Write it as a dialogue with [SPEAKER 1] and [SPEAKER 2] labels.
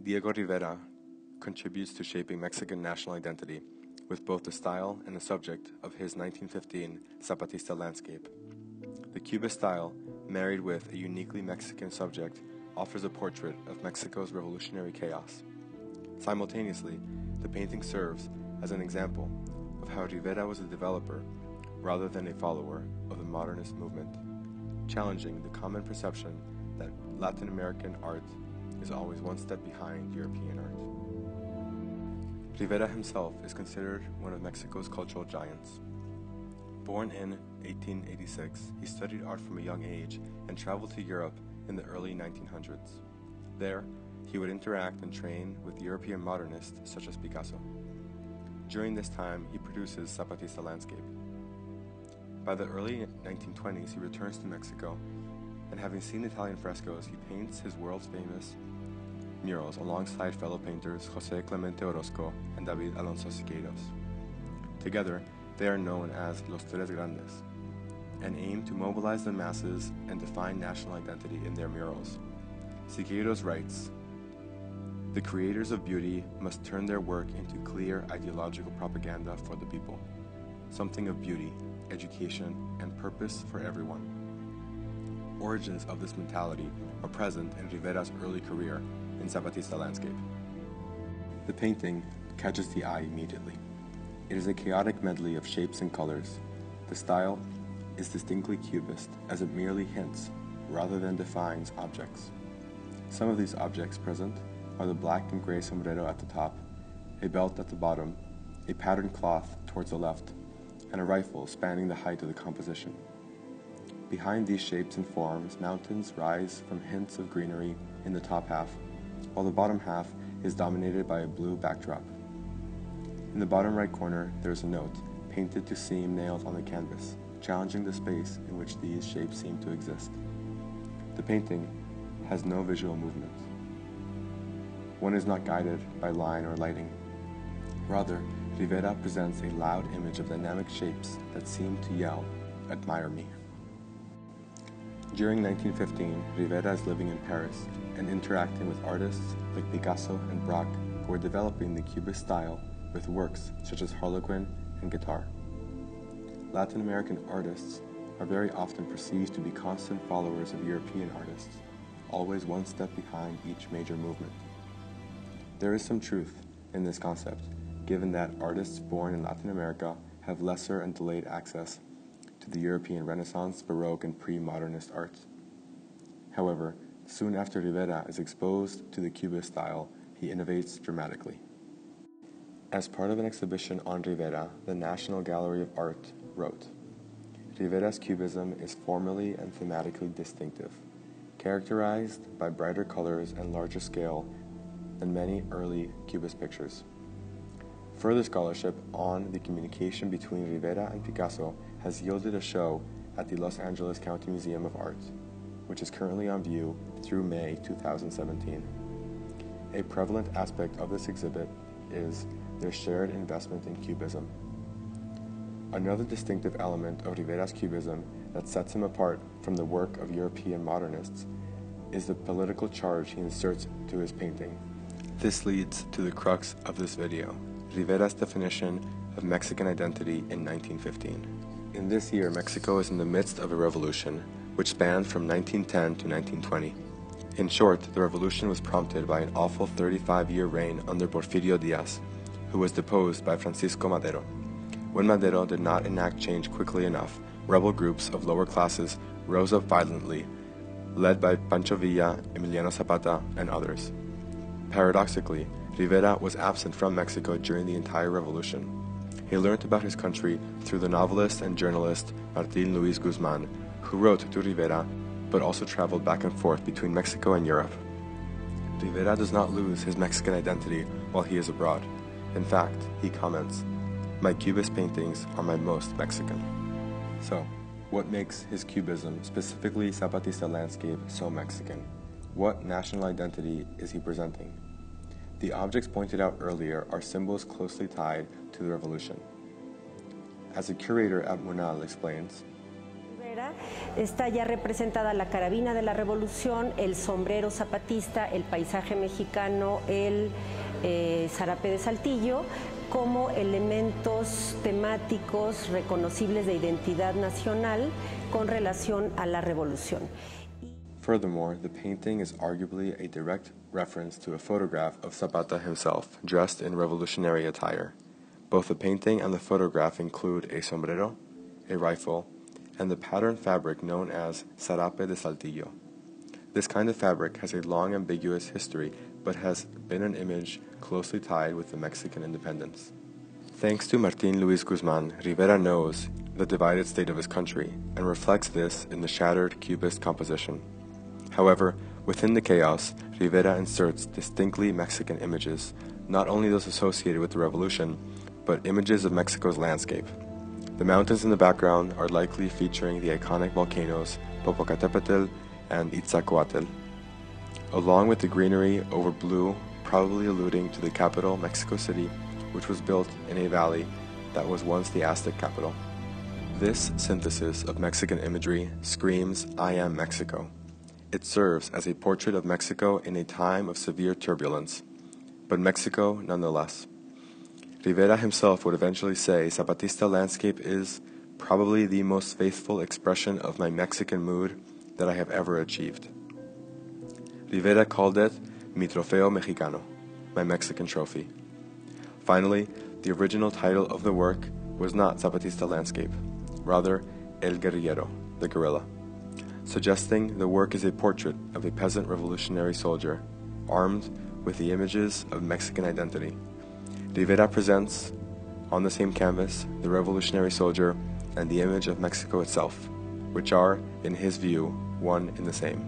[SPEAKER 1] Diego Rivera contributes to shaping Mexican national identity with both the style and the subject of his 1915 Zapatista landscape. The Cubist style, married with a uniquely Mexican subject, offers a portrait of Mexico's revolutionary chaos. Simultaneously, the painting serves as an example of how Rivera was a developer rather than a follower of the modernist movement, challenging the common perception that Latin American art is always one step behind European art. Rivera himself is considered one of Mexico's cultural giants. Born in 1886, he studied art from a young age and traveled to Europe in the early 1900s. There, he would interact and train with European modernists such as Picasso. During this time, he produces Zapatista landscape. By the early 1920s, he returns to Mexico, and having seen Italian frescoes, he paints his world's famous murals alongside fellow painters José Clemente Orozco and David Alonso Siqueiros. Together, they are known as Los Tres Grandes, and aim to mobilize the masses and define national identity in their murals. Siqueiros writes, "The creators of beauty must turn their work into clear ideological propaganda for the people, something of beauty, education, and purpose for everyone." Origins of this mentality are present in Rivera's early career in Zapatista landscape. The painting catches the eye immediately. It is a chaotic medley of shapes and colors. The style is distinctly Cubist, as it merely hints, rather than defines, objects. Some of these objects present are the black and gray sombrero at the top, a belt at the bottom, a patterned cloth towards the left, and a rifle spanning the height of the composition. Behind these shapes and forms, mountains rise from hints of greenery in the top half, while the bottom half is dominated by a blue backdrop. In the bottom right corner, there is a note, painted to seem nailed on the canvas, challenging the space in which these shapes seem to exist. The painting has no visual movement. One is not guided by line or lighting. Rather, Rivera presents a loud image of dynamic shapes that seem to yell, "Admire me." During 1915, Rivera is living in Paris and interacting with artists like Picasso and Braque, who are developing the Cubist style with works such as Harlequin and Guitar. Latin American artists are very often perceived to be constant followers of European artists, always one step behind each major movement. There is some truth in this concept, given that artists born in Latin America have lesser and delayed access to the European Renaissance, Baroque, and pre-modernist art. However, soon after Rivera is exposed to the Cubist style, he innovates dramatically. As part of an exhibition on Rivera, the National Gallery of Art wrote, "Rivera's Cubism is formally and thematically distinctive, characterized by brighter colors and larger scale than many early Cubist pictures." Further scholarship on the communication between Rivera and Picasso has yielded a show at the Los Angeles County Museum of Art, which is currently on view through May 2017. A prevalent aspect of this exhibit is their shared investment in Cubism. Another distinctive element of Rivera's Cubism that sets him apart from the work of European modernists is the political charge he inserts to his painting. This leads to the crux of this video, Rivera's definition of Mexican identity in 1915. In this year, Mexico is in the midst of a revolution, which spanned from 1910 to 1920. In short, the revolution was prompted by an awful 35-year reign under Porfirio Diaz, who was deposed by Francisco Madero. When Madero did not enact change quickly enough, rebel groups of lower classes rose up violently, led by Pancho Villa, Emiliano Zapata, and others. Paradoxically, Rivera was absent from Mexico during the entire revolution. He learned about his country through the novelist and journalist Martín Luis Guzmán, who wrote to Rivera, but also traveled back and forth between Mexico and Europe. Rivera does not lose his Mexican identity while he is abroad. In fact, he comments, "My Cubist paintings are my most Mexican." So, what makes his Cubism, specifically Zapatista landscape, so Mexican? What national identity is he presenting? The objects pointed out earlier are symbols closely tied to the revolution. As the curator at Munal explains,
[SPEAKER 2] Rivera está ya representada la carabina de la revolución, el sombrero zapatista, el paisaje mexicano, el zarape de Saltillo, como elementos temáticos reconocibles de identidad nacional con relación a la revolución.
[SPEAKER 1] Furthermore, the painting is arguably a direct reference to a photograph of Zapata himself, dressed in revolutionary attire. Both the painting and the photograph include a sombrero, a rifle, and the pattern fabric known as zarape de Saltillo. This kind of fabric has a long ambiguous history, but has been an image closely tied with the Mexican independence. Thanks to Martín Luis Guzmán, Rivera knows the divided state of his country and reflects this in the shattered Cubist composition. However, within the chaos, Rivera inserts distinctly Mexican images, not only those associated with the revolution, but images of Mexico's landscape. The mountains in the background are likely featuring the iconic volcanoes Popocatépetl and Iztaccíhuatl, along with the greenery over blue, probably alluding to the capital, Mexico City, which was built in a valley that was once the Aztec capital. This synthesis of Mexican imagery screams, "I am Mexico." It serves as a portrait of Mexico in a time of severe turbulence, but Mexico nonetheless. Rivera himself would eventually say Zapatista landscape is probably the most faithful expression of my Mexican mood that I have ever achieved. Rivera called it mi trofeo mexicano, my Mexican trophy. Finally, the original title of the work was not Zapatista landscape, rather El Guerrillero, the guerrilla, suggesting the work is a portrait of a peasant revolutionary soldier, armed with the images of Mexican identity. Rivera presents, on the same canvas, the revolutionary soldier and the image of Mexico itself, which are, in his view, one and the same.